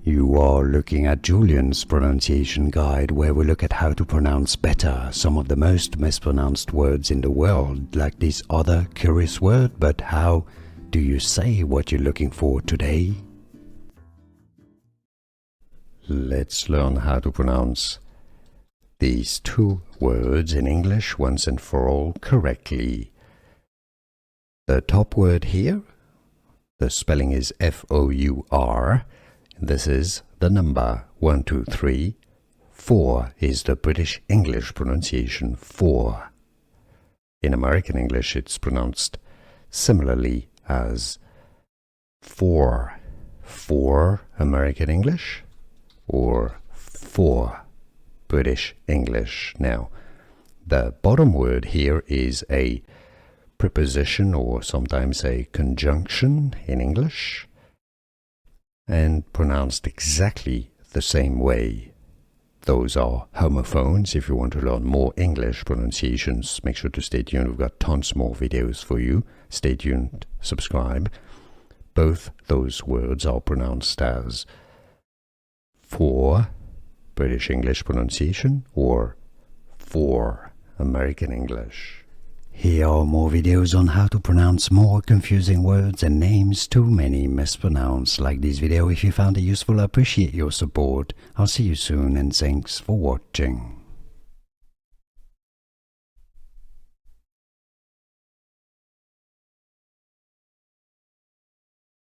You are looking at Julian's pronunciation guide, where we look at how to pronounce better some of the most mispronounced words in the world, like this other curious word. But how do you say what you're looking for today? Let's learn how to pronounce these two words in English once and for all correctly. The top word here, the spelling is F-O-U-R. This is the number 1, 2, 3. 4 is the British English pronunciation, 4. In American English, it's pronounced similarly as 4. 4 American English or 4 British English. Now, the bottom word here is a preposition or sometimes a conjunction in English, and pronounced exactly the same way. Those are homophones. If you want to learn more English pronunciations, make sure to stay tuned. We've got tons more videos for you. Stay tuned, subscribe. Both those words are pronounced as 4 British English pronunciation or 4 American English. Here are more videos on how to pronounce more confusing words and names too many mispronounced. Like this video if you found it useful. I appreciate your support. I'll see you soon and thanks for watching.